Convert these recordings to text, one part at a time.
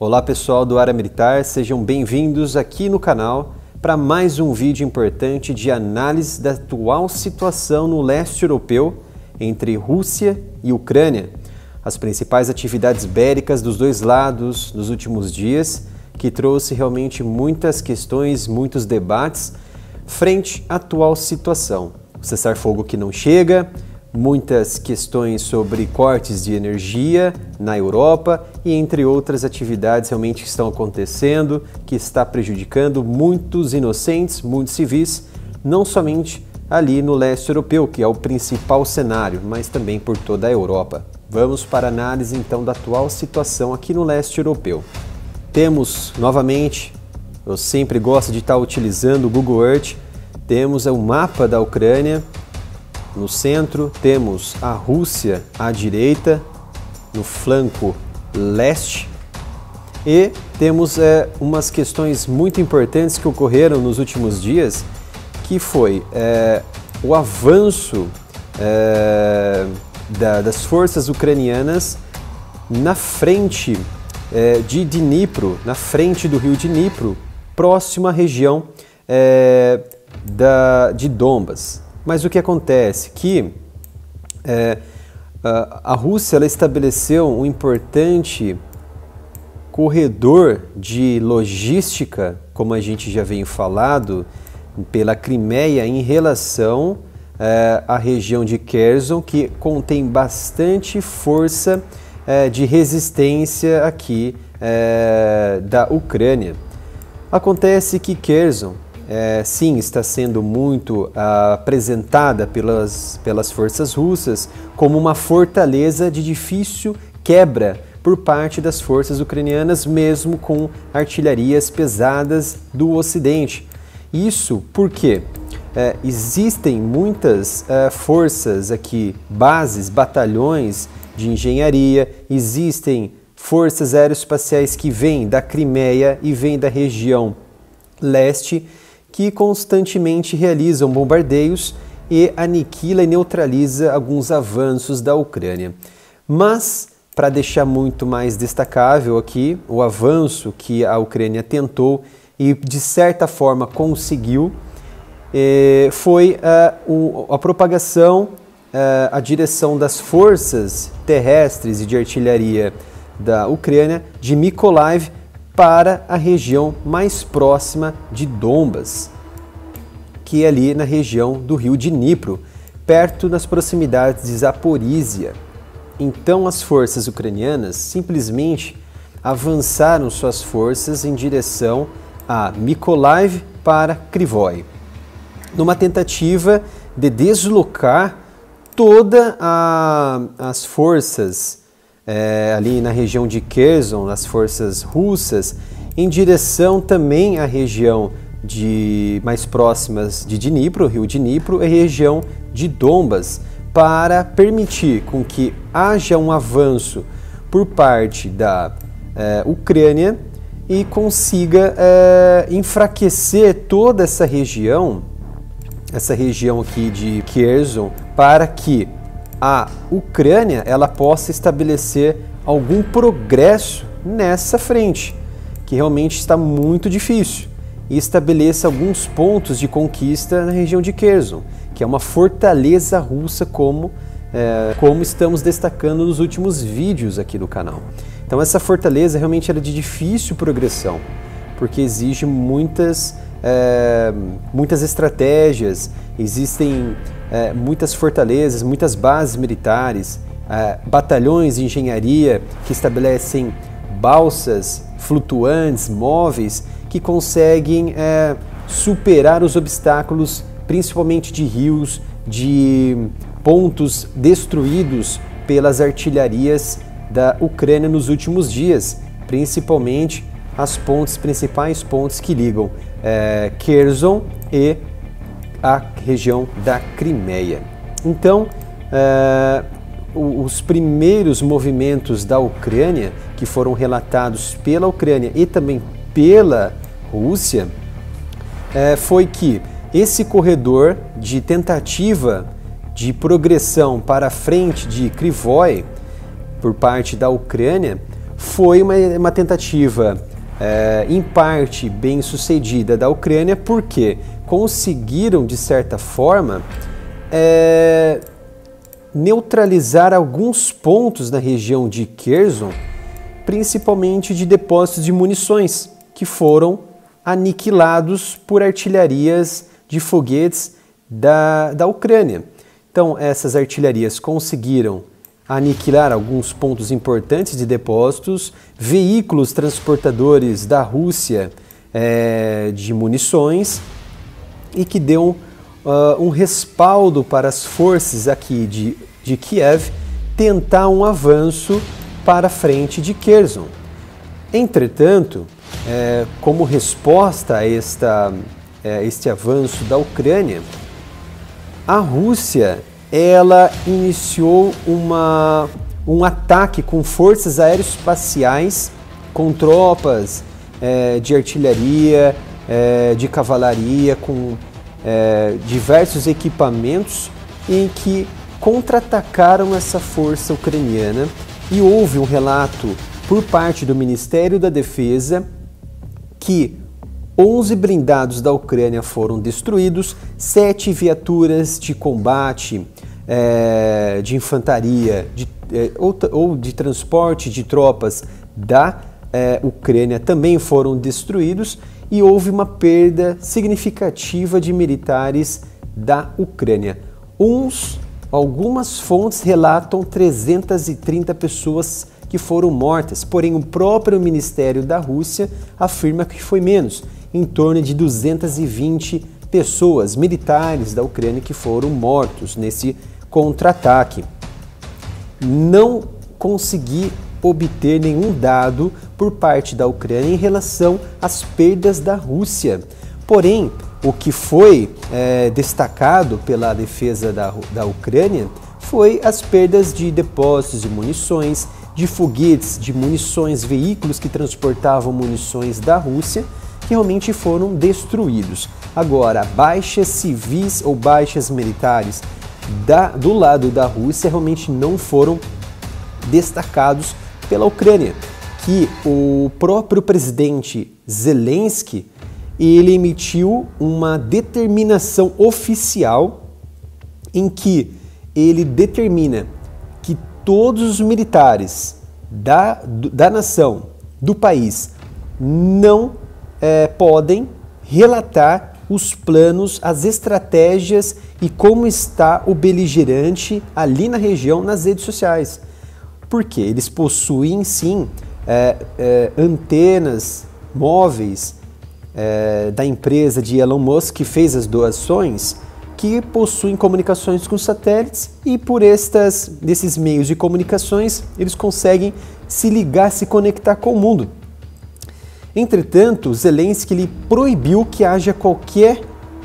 Olá pessoal do Área Militar, sejam bem-vindos aqui no canal para mais um vídeo importante de análise da atual situação no leste europeu entre Rússia e Ucrânia, as principais atividades bélicas dos dois lados nos últimos dias, que trouxe realmente muitas questões, muitos debates frente à atual situação. O cessar-fogo que não chega, muitas questões sobre cortes de energia na Europa e entre outras atividades realmente que estão acontecendo, que está prejudicando muitos inocentes, muitos civis, não somente ali no leste europeu, que é o principal cenário, mas também por toda a Europa. Vamos para a análise então da atual situação aqui no leste europeu. Temos novamente, eu sempre gosto de estar utilizando o Google Earth, temos o mapa da Ucrânia. No centro temos a Rússia à direita, no flanco leste, e temos umas questões muito importantes que ocorreram nos últimos dias, que foi o avanço das forças ucranianas na frente de Dnipro, na frente do rio Dnipro, próximo à região de Donbas. Mas o que acontece? Que a Rússia ela estabeleceu um importante corredor de logística, como a gente já vem falado, pela Crimeia em relação à região de Kherson, que contém bastante força de resistência aqui da Ucrânia. Acontece que Kherson sim, está sendo muito apresentada pelas forças russas como uma fortaleza de difícil quebra por parte das forças ucranianas, mesmo com artilharias pesadas do Ocidente. Isso porque existem muitas forças aqui, bases, batalhões de engenharia, existem forças aeroespaciais que vêm da Crimeia e vêm da região leste, que constantemente realizam bombardeios e aniquila e neutraliza alguns avanços da Ucrânia. Mas, para deixar muito mais destacável aqui, o avanço que a Ucrânia tentou e de certa forma conseguiu, foi a propagação, a direção das forças terrestres e de artilharia da Ucrânia de Mykolaiv para a região mais próxima de Donbas, que é ali na região do rio Dnipro, perto nas proximidades de Zaporizhia. Então as forças ucranianas simplesmente avançaram suas forças em direção a Mykolaiv para Kryvyi, numa tentativa de deslocar todas as forças ali na região de Kherson, as forças russas, em direção também à região mais próximas de Dnipro, rio Dnipro, e região de Donbas, para permitir com que haja um avanço por parte da Ucrânia e consiga enfraquecer toda essa região aqui de Kherson, para que a Ucrânia ela possa estabelecer algum progresso nessa frente, que realmente está muito difícil, e estabeleça alguns pontos de conquista na região de Kherson, que é uma fortaleza russa, como estamos destacando nos últimos vídeos aqui do canal. Então essa fortaleza realmente era de difícil progressão, porque exige muitas estratégias, existem muitas fortalezas, muitas bases militares, batalhões de engenharia que estabelecem balsas flutuantes, móveis, que conseguem superar os obstáculos, principalmente de rios, de pontos destruídos pelas artilharias da Ucrânia nos últimos dias, principalmente as principais pontes que ligam Kherson e a região da Crimeia. Então, os primeiros movimentos da Ucrânia, que foram relatados pela Ucrânia e também pela Rússia, foi que esse corredor de tentativa de progressão para a frente de Kryvyi por parte da Ucrânia foi uma tentativa, em parte, bem sucedida da Ucrânia, porque conseguiram, de certa forma, neutralizar alguns pontos na região de Kherson, principalmente de depósitos de munições, que foram aniquilados por artilharias de foguetes da Ucrânia. Então, essas artilharias conseguiram aniquilar alguns pontos importantes de depósitos, veículos transportadores da Rússia de munições, e que deu um respaldo para as forças aqui de Kiev tentar um avanço para a frente de Kherson. Entretanto, como resposta a este avanço da Ucrânia, a Rússia ela iniciou um ataque com forças aeroespaciais, com tropas de artilharia, de cavalaria, com diversos equipamentos, em que contra-atacaram essa força ucraniana, e houve um relato por parte do Ministério da Defesa que 11 blindados da Ucrânia foram destruídos, 7 viaturas de combate, de infantaria ou de transporte de tropas da Ucrânia também foram destruídos, e houve uma perda significativa de militares da Ucrânia. Algumas fontes relatam 330 pessoas que foram mortas, porém o próprio Ministério da Rússia afirma que foi menos, em torno de 220 pessoas, militares da Ucrânia, que foram mortos nesse contra-ataque. Não consegui obter nenhum dado por parte da Ucrânia em relação às perdas da Rússia. Porém, o que foi destacado pela defesa da Ucrânia foi as perdas de depósitos de munições, de foguetes, de munições, veículos que transportavam munições da Rússia, que realmente foram destruídos. Agora, baixas civis ou baixas militares do lado da Rússia realmente não foram destacados pela Ucrânia, que o próprio presidente Zelensky ele emitiu uma determinação oficial em que ele determina que todos os militares da nação, do país, não podem relatar os planos, as estratégias e como está o beligerante ali na região nas redes sociais. Porque eles possuem, sim, antenas móveis da empresa de Elon Musk, que fez as doações, que possuem comunicações com satélites, e por desses meios de comunicações eles conseguem se ligar, se conectar com o mundo. Entretanto, Zelensky ele proibiu que haja qualquer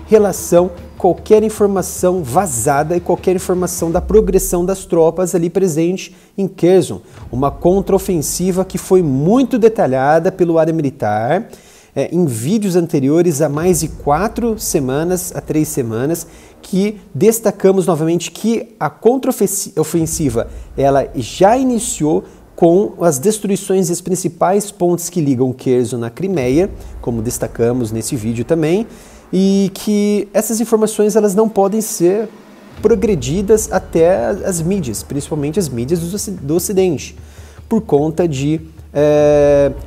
relação, qualquer informação vazada e qualquer informação da progressão das tropas ali presente em Kherson. Uma contraofensiva que foi muito detalhada pelo área militar em vídeos anteriores há mais de 4 semanas, a 3 semanas, que destacamos novamente que a contraofensiva ela já iniciou com as destruições dos principais pontos que ligam Kherson na Crimeia, como destacamos nesse vídeo também, e que essas informações elas não podem ser progredidas até as mídias, principalmente as mídias do Ocidente, por conta de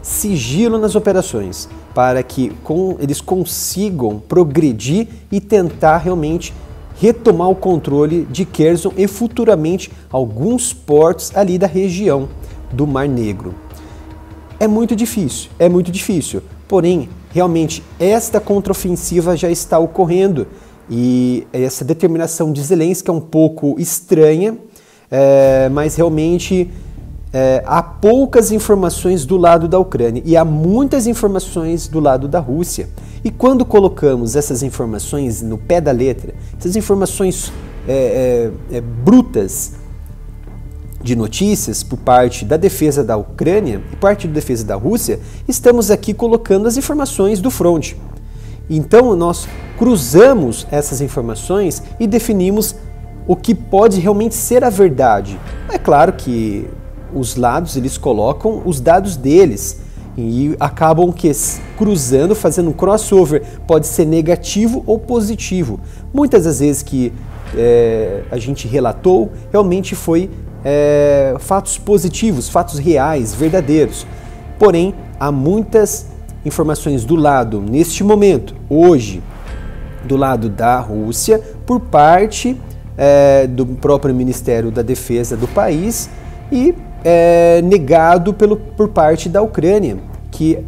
sigilo nas operações, para que eles consigam progredir e tentar realmente retomar o controle de Kherson e futuramente alguns portos ali da região do Mar Negro. É muito difícil, porém, realmente, esta contraofensiva já está ocorrendo, e essa determinação de Zelensky é um pouco estranha, mas realmente há poucas informações do lado da Ucrânia e há muitas informações do lado da Rússia. E quando colocamos essas informações no pé da letra, essas informações brutas de notícias por parte da defesa da Ucrânia e parte da defesa da Rússia, estamos aqui colocando as informações do fronte. Então nós cruzamos essas informações e definimos o que pode realmente ser a verdade. É claro que os lados eles colocam os dados deles e acabam cruzando, fazendo um crossover, pode ser negativo ou positivo. Muitas das vezes que a gente relatou, realmente foi fatos positivos, fatos reais, verdadeiros. Porém, há muitas informações do lado, neste momento, hoje, do lado da Rússia, por parte do próprio Ministério da Defesa do país e negado por parte da Ucrânia, que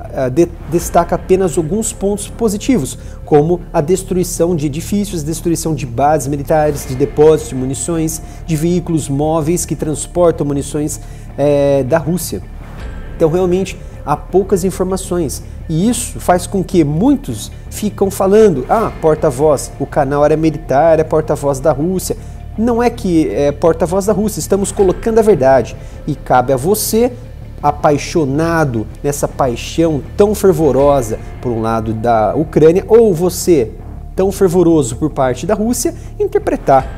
destaca apenas alguns pontos positivos, como a destruição de edifícios, destruição de bases militares, de depósitos de munições, de veículos móveis que transportam munições da Rússia. Então, realmente, há poucas informações. E isso faz com que muitos ficam falando, porta-voz, o canal Área Militar é porta-voz da Rússia. Não é que é porta-voz da Rússia, estamos colocando a verdade. E cabe a você, apaixonado nessa paixão tão fervorosa por um lado da Ucrânia, ou você, tão fervoroso por parte da Rússia, interpretar.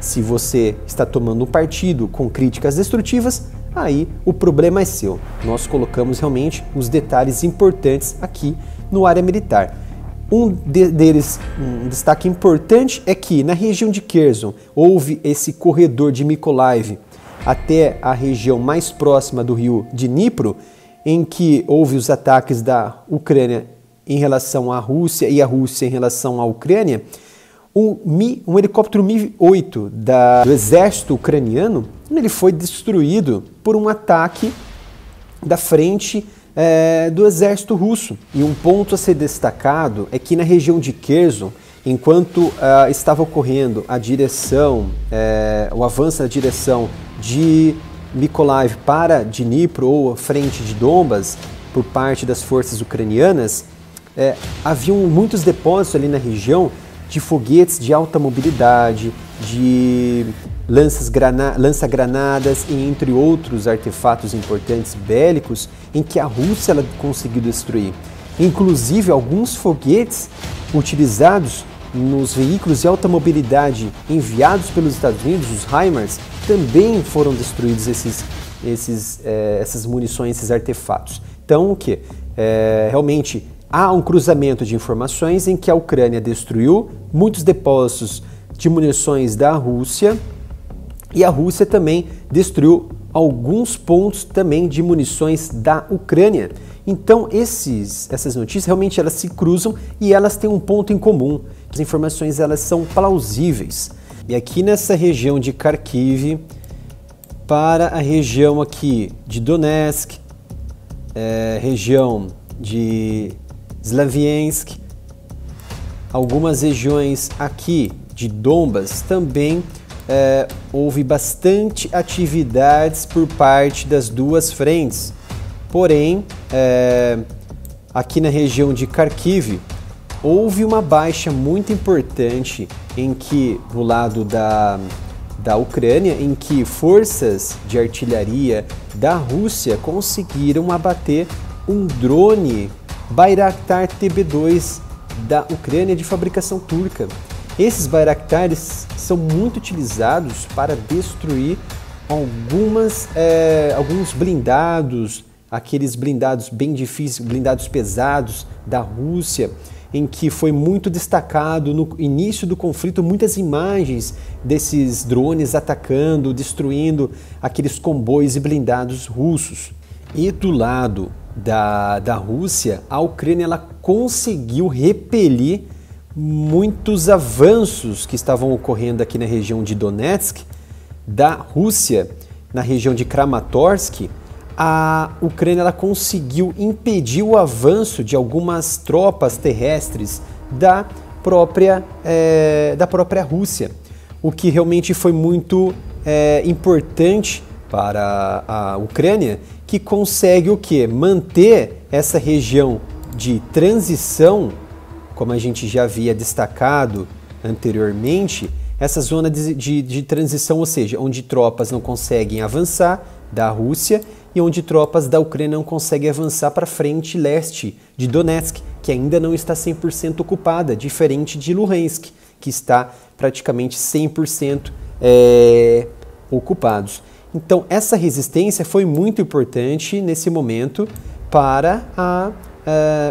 Se você está tomando um partido com críticas destrutivas, aí o problema é seu. Nós colocamos realmente os detalhes importantes aqui no Área Militar. Um destaque importante é que na região de Kherson houve esse corredor de Mykolaiv até a região mais próxima do rio Dnipro, em que houve os ataques da Ucrânia em relação à Rússia e a Rússia em relação à Ucrânia. Um helicóptero Mi-8 do exército ucraniano, ele foi destruído por um ataque da frente do exército russo. E um ponto a ser destacado é que na região de Kherson, enquanto estava ocorrendo o avanço na direção de Mykolaiv para Dnipro ou frente de Donbas por parte das forças ucranianas, haviam muitos depósitos ali na região de foguetes de alta mobilidade, de lança-granadas e entre outros artefatos importantes bélicos em que a Rússia conseguiu destruir. Inclusive alguns foguetes utilizados nos veículos de alta mobilidade enviados pelos Estados Unidos, os HIMARS, também foram destruídos essas munições, esses artefatos. Então o que? Realmente há um cruzamento de informações em que a Ucrânia destruiu muitos depósitos de munições da Rússia e a Rússia também destruiu alguns pontos também de munições da Ucrânia. Então essas notícias realmente elas se cruzam e elas têm um ponto em comum. As informações elas são plausíveis. E aqui nessa região de Kharkiv, para a região aqui de Donetsk, região de Slaviansk, algumas regiões aqui de Donbas também houve bastante atividades por parte das duas frentes. Porém, aqui na região de Kharkiv, houve uma baixa muito importante no lado da Ucrânia, em que forças de artilharia da Rússia conseguiram abater um drone Bayraktar TB2 da Ucrânia de fabricação turca. Esses Bayraktares são muito utilizados para destruir alguns blindados, aqueles blindados bem difíceis, blindados pesados da Rússia, em que foi muito destacado no início do conflito muitas imagens desses drones atacando, destruindo aqueles comboios e blindados russos. E do lado da Rússia, a Ucrânia ela conseguiu repelir muitos avanços que estavam ocorrendo aqui na região de Donetsk, da Rússia, na região de Kramatorsk. A Ucrânia ela conseguiu impedir o avanço de algumas tropas terrestres da própria Rússia, o que realmente foi muito importante para a Ucrânia, que consegue o quê? Manter essa região de transição, como a gente já havia destacado anteriormente, essa zona de transição, ou seja, onde tropas não conseguem avançar da Rússia e onde tropas da Ucrânia não conseguem avançar para a frente leste de Donetsk, que ainda não está 100% ocupada, diferente de Luhansk, que está praticamente 100% ocupados. Então essa resistência foi muito importante nesse momento para a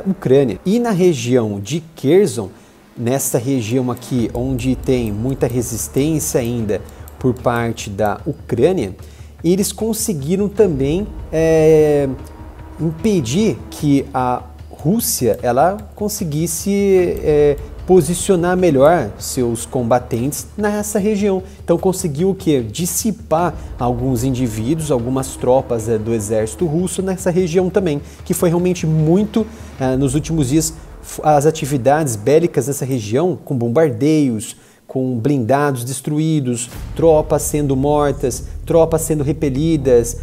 Ucrânia. E na região de Kherson, nessa região aqui onde tem muita resistência ainda por parte da Ucrânia, eles conseguiram também impedir que a Rússia ela conseguisse posicionar melhor seus combatentes nessa região. Então conseguiu o quê? Dissipar alguns indivíduos, algumas tropas do exército russo nessa região também, que foi realmente muito, nos últimos dias, as atividades bélicas nessa região, com bombardeios, com blindados destruídos, tropas sendo mortas, tropas sendo repelidas,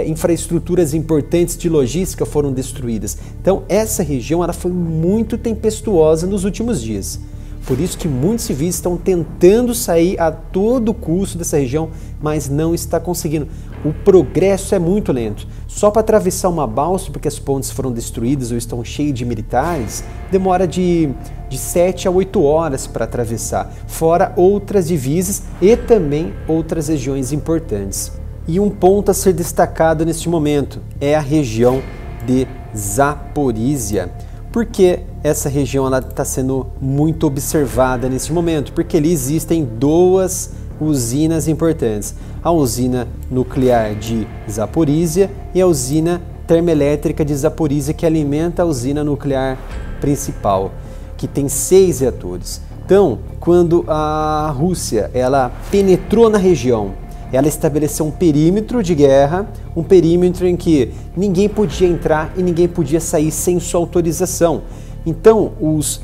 infraestruturas importantes de logística foram destruídas. Então essa região ela foi muito tempestuosa nos últimos dias. Por isso que muitos civis estão tentando sair a todo custo dessa região, mas não está conseguindo. O progresso é muito lento. Só para atravessar uma balsa, porque as pontes foram destruídas ou estão cheias de militares, demora de 7 a 8 horas para atravessar, fora outras divisas e também outras regiões importantes. E um ponto a ser destacado neste momento é a região de Zaporizhia. Por que essa região está sendo muito observada nesse momento? Porque ali existem duas usinas importantes. A usina nuclear de Zaporizhia e a usina termoelétrica de Zaporizhia, que alimenta a usina nuclear principal, que tem 6 reatores. Então, quando a Rússia ela penetrou na região, ela estabeleceu um perímetro de guerra, um perímetro em que ninguém podia entrar e ninguém podia sair sem sua autorização. Então, os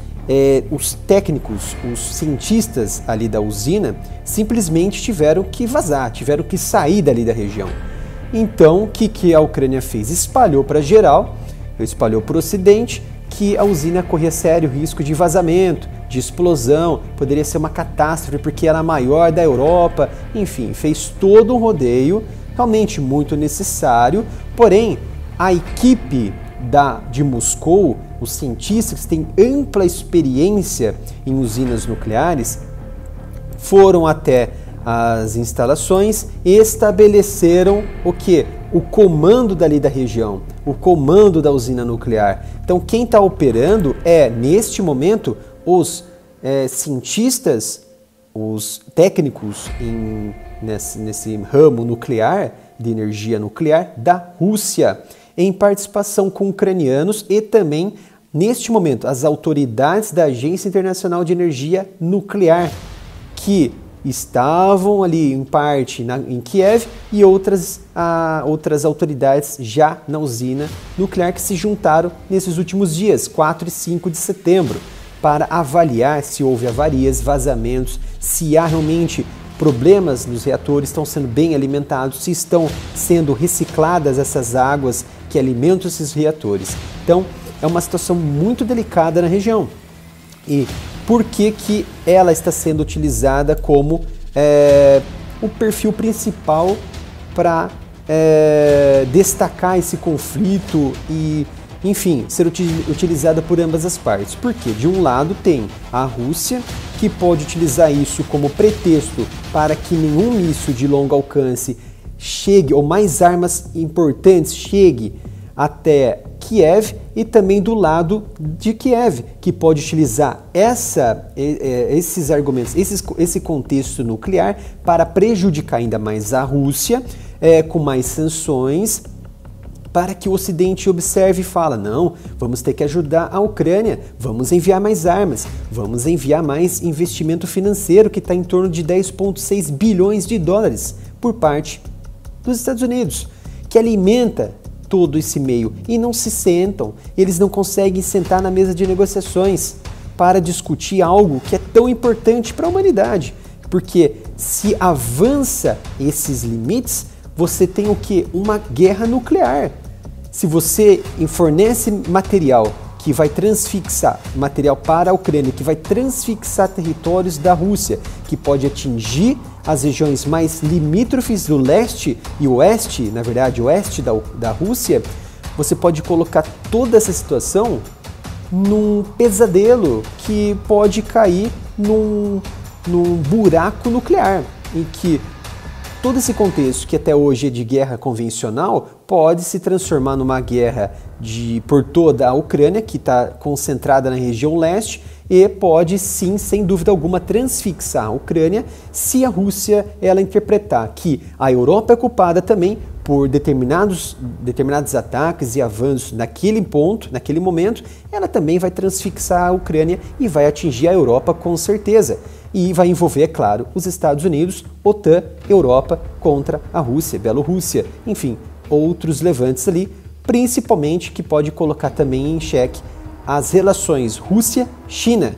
técnicos, os cientistas ali da usina, simplesmente tiveram que vazar, tiveram que sair dali da região. Então, o que a Ucrânia fez? Espalhou para geral, espalhou para o Ocidente, que a usina corria sério risco de vazamento, de explosão, poderia ser uma catástrofe porque era a maior da Europa, enfim, fez todo um rodeio, realmente muito necessário, porém, a equipe de Moscou, os cientistas que têm ampla experiência em usinas nucleares, foram até as instalações e estabeleceram o quê? O comando dali da região, o comando da usina nuclear. Então quem está operando neste momento, os cientistas, os técnicos nesse ramo nuclear, de energia nuclear da Rússia, em participação com ucranianos e também, neste momento, as autoridades da Agência Internacional de Energia Nuclear, que estavam ali em parte em Kiev e outras autoridades já na usina nuclear que se juntaram nesses últimos dias, 4 e 5 de setembro, para avaliar se houve avarias, vazamentos, se há realmente problemas nos reatores, estão sendo bem alimentados, se estão sendo recicladas essas águas que alimentam esses reatores. Então, é uma situação muito delicada na região. E por que ela está sendo utilizada como o perfil principal para destacar esse conflito e, enfim, ser utilizada por ambas as partes? Porque, de um lado, tem a Rússia, que pode utilizar isso como pretexto para que nenhum míssil de longo alcance chegue, ou mais armas importantes chegue até Kiev, e também do lado de Kiev, que pode utilizar esses argumentos, esse contexto nuclear para prejudicar ainda mais a Rússia, com mais sanções, para que o Ocidente observe e fala, não, vamos ter que ajudar a Ucrânia, vamos enviar mais armas, vamos enviar mais investimento financeiro, que está em torno de 10,6 bilhões de dólares por parte dos Estados Unidos, que alimenta todo esse meio, e não se sentam, eles não conseguem sentar na mesa de negociações para discutir algo que é tão importante para a humanidade, porque se avança esses limites, você tem o quê? Uma guerra nuclear. Se você fornece material que vai transfixar, material para a Ucrânia, que vai transfixar territórios da Rússia, que pode atingir as regiões mais limítrofes do leste e oeste, na verdade, oeste da Rússia, você pode colocar toda essa situação num pesadelo que pode cair num buraco nuclear, em que todo esse contexto que até hoje é de guerra convencional pode se transformar numa guerra por toda a Ucrânia, que está concentrada na região leste, e pode sim, sem dúvida alguma, transfixar a Ucrânia se a Rússia ela interpretar que a Europa é culpada também por determinados ataques e avanços naquele ponto, naquele momento, ela também vai transfixar a Ucrânia e vai atingir a Europa com certeza. E vai envolver, é claro, os Estados Unidos, OTAN, Europa contra a Rússia, Bielorrússia, enfim, outros levantes ali, principalmente que pode colocar também em xeque as relações Rússia-China.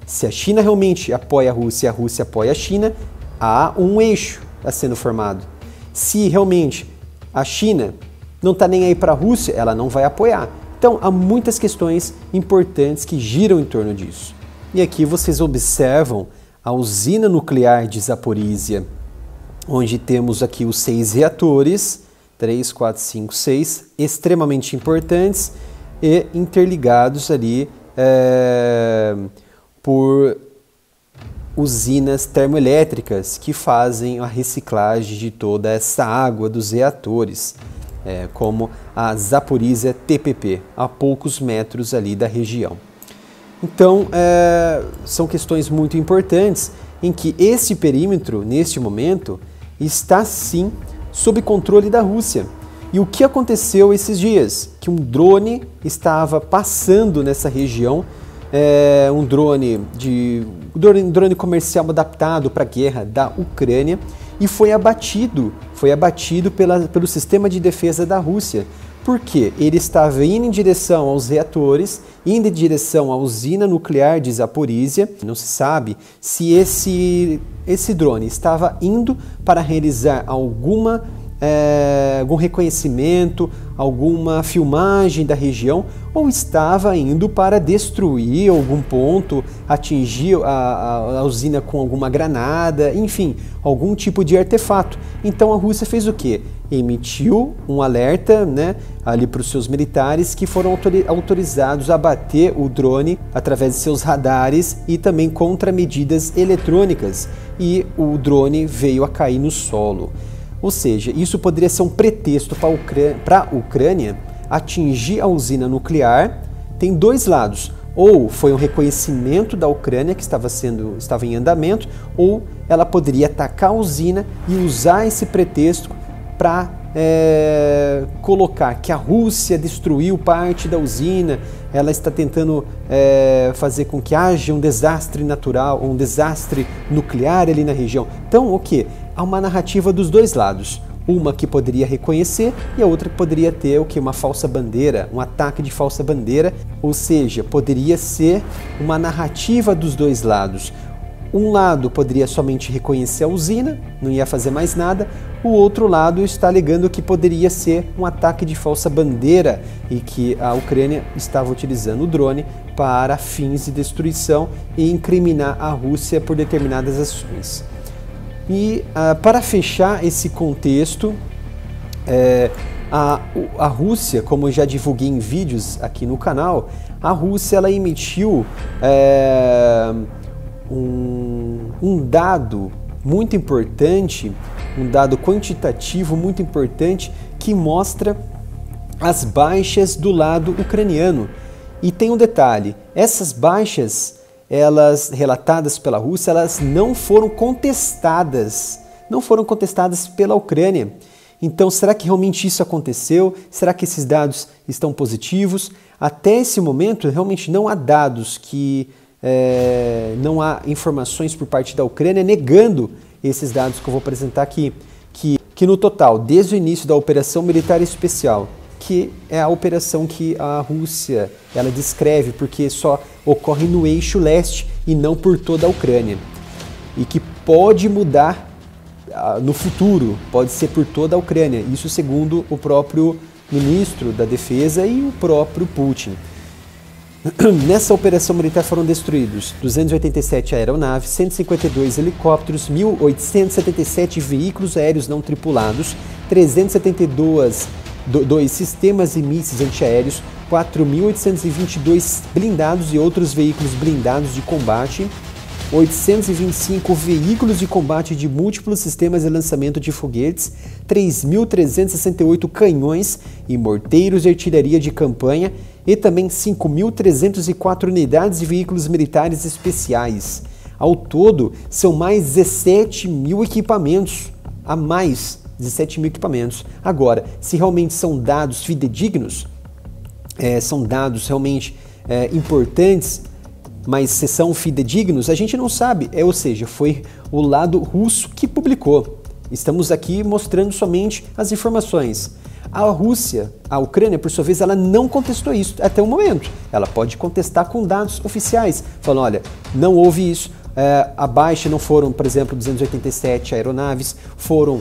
Se a China realmente apoia a Rússia e a Rússia apoia a China, há um eixo a sendo formado. Se realmente a China não está nem aí para a Rússia, ela não vai apoiar. Então, há muitas questões importantes que giram em torno disso. E aqui vocês observam a usina nuclear de Zaporizhia, onde temos aqui os 6 reatores, 3, 4, 5, 6, extremamente importantes e interligados ali por usinas termoelétricas que fazem a reciclagem de toda essa água dos reatores, como a Zaporizhia TPP, a poucos metros ali da região. Então, são questões muito importantes em que esse perímetro, neste momento, está sim sob controle da Rússia. E o que aconteceu esses dias? Que um drone estava passando nessa região, um drone comercial adaptado para a guerra da Ucrânia, e foi abatido pelo sistema de defesa da Rússia. Porque ele estava indo em direção aos reatores, indo em direção à usina nuclear de Zaporizhia. Não se sabe se esse drone estava indo para realizar algum reconhecimento, alguma filmagem da região, ou estava indo para destruir algum ponto, atingir a usina com alguma granada, enfim, algum tipo de artefato. Então a Rússia fez o quê? Emitiu um alerta, ali para os seus militares, que foram autorizados a abater o drone através de seus radares e também contramedidas eletrônicas, e o drone veio a cair no solo. Ou seja, isso poderia ser um pretexto para a Ucrânia atingir a usina nuclear. Tem dois lados: ou foi um reconhecimento da Ucrânia que estava em andamento, ou ela poderia atacar a usina e usar esse pretexto para colocar que a Rússia destruiu parte da usina, ela está tentando fazer com que haja um desastre natural, um desastre nuclear ali na região. Então, o que? Há uma narrativa dos dois lados. Uma que poderia reconhecer e a outra que poderia ter o que? Uma falsa bandeira, um ataque de falsa bandeira, ou seja, poderia ser uma narrativa dos dois lados. Um lado poderia somente reconhecer a usina, não ia fazer mais nada. O outro lado está alegando que poderia ser um ataque de falsa bandeira e que a Ucrânia estava utilizando o drone para fins de destruição e incriminar a Rússia por determinadas ações. E para fechar esse contexto, a Rússia, como eu já divulguei em vídeos aqui no canal, a Rússia ela emitiu um dado muito importante, um dado quantitativo muito importante que mostra as baixas do lado ucraniano. E tem um detalhe: essas baixas, elas relatadas pela Rússia, elas não foram contestadas pela Ucrânia. Então, será que realmente isso aconteceu? Será que esses dados estão positivos? Até esse momento, realmente não há dados não há informações por parte da Ucrânia negando esses dados que eu vou apresentar aqui, que no total, desde o início da Operação Militar Especial, que é a operação que a Rússia ela descreve, porque só ocorre no eixo leste e não por toda a Ucrânia, e que pode mudar no futuro, pode ser por toda a Ucrânia, isso segundo o próprio ministro da Defesa e o próprio Putin. Nessa operação militar foram destruídos 287 aeronaves, 152 helicópteros, 1.877 veículos aéreos não tripulados, 372 sistemas e mísseis antiaéreos, 4.822 blindados e outros veículos blindados de combate, 825 veículos de combate de múltiplos sistemas de lançamento de foguetes, 3.368 canhões e morteiros de artilharia de campanha e também 5.304 unidades de veículos militares especiais. Ao todo, são mais 17 mil equipamentos, a mais 17 mil equipamentos. Agora, se realmente são dados fidedignos, são dados realmente importantes, mas se são fidedignos, a gente não sabe, ou seja, foi o lado russo que publicou. Estamos aqui mostrando somente as informações. A Rússia, a Ucrânia, por sua vez, ela não contestou isso até o momento. Ela pode contestar com dados oficiais, falando, olha, não houve isso, abaixo não foram, por exemplo, 287 aeronaves, foram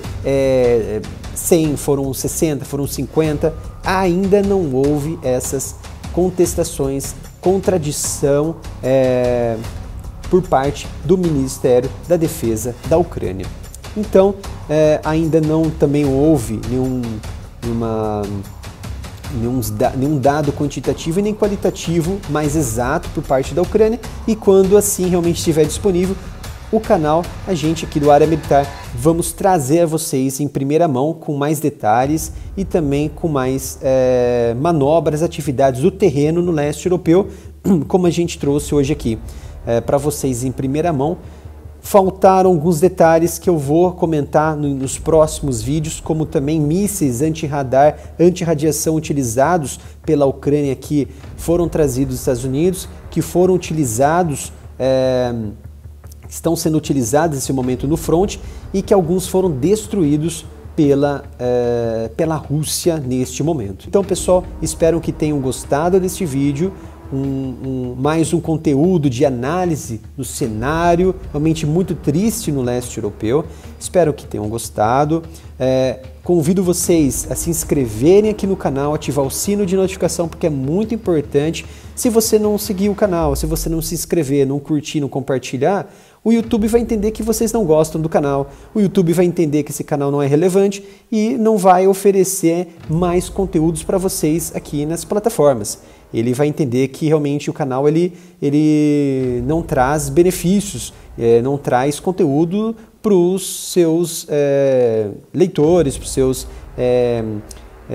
100, foram 60, foram 50, ainda não houve essas contestações, contradição por parte do Ministério da Defesa da Ucrânia. Então, ainda não também houve nenhum dado quantitativo e nem qualitativo mais exato por parte da Ucrânia, e quando assim realmente estiver disponível, o canal, a gente aqui do Área Militar, vamos trazer a vocês em primeira mão com mais detalhes e também com mais manobras, atividades do terreno no leste europeu, como a gente trouxe hoje aqui para vocês em primeira mão. Faltaram alguns detalhes que eu vou comentar nos próximos vídeos, como também mísseis anti-radar, anti-radiação utilizados pela Ucrânia que foram trazidos dos Estados Unidos, que foram utilizados, estão sendo utilizados nesse momento no front e que alguns foram destruídos pela Rússia neste momento. Então, pessoal, espero que tenham gostado deste vídeo. Mais um conteúdo de análise do cenário realmente muito triste no leste europeu. Espero que tenham gostado. Convido vocês a se inscreverem aqui no canal, ativar o sino de notificação, porque é muito importante. Se você não seguir o canal, se você não se inscrever, não curtir, não compartilhar, o YouTube vai entender que vocês não gostam do canal, o YouTube vai entender que esse canal não é relevante e não vai oferecer mais conteúdos para vocês aqui nas plataformas. Ele vai entender que realmente o canal ele não traz benefícios, não traz conteúdo para os seus leitores, para os seus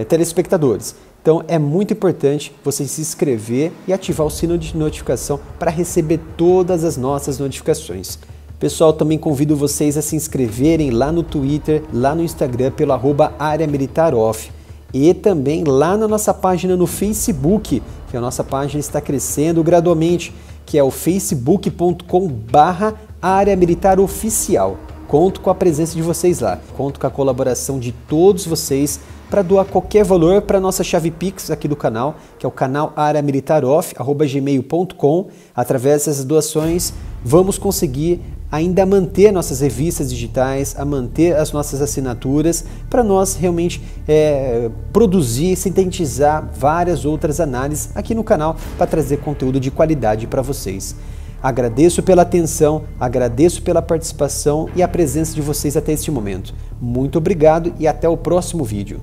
telespectadores. Então é muito importante você se inscrever e ativar o sino de notificação para receber todas as nossas notificações. Pessoal, também convido vocês a se inscreverem lá no Twitter, lá no Instagram, pelo @areamilitaroff. E também lá na nossa página no Facebook, que a nossa página está crescendo gradualmente, que é o facebook.com/areamilitaroficial. Conto com a presença de vocês lá, conto com a colaboração de todos vocês para doar qualquer valor para a nossa chave Pix aqui do canal, que é o canal areamilitaroff@gmail.com. Através dessas doações, vamos conseguir ainda manter nossas revistas digitais, a manter as nossas assinaturas, para nós realmente produzir, sintetizar várias outras análises aqui no canal para trazer conteúdo de qualidade para vocês. Agradeço pela atenção, agradeço pela participação e a presença de vocês até este momento. Muito obrigado e até o próximo vídeo.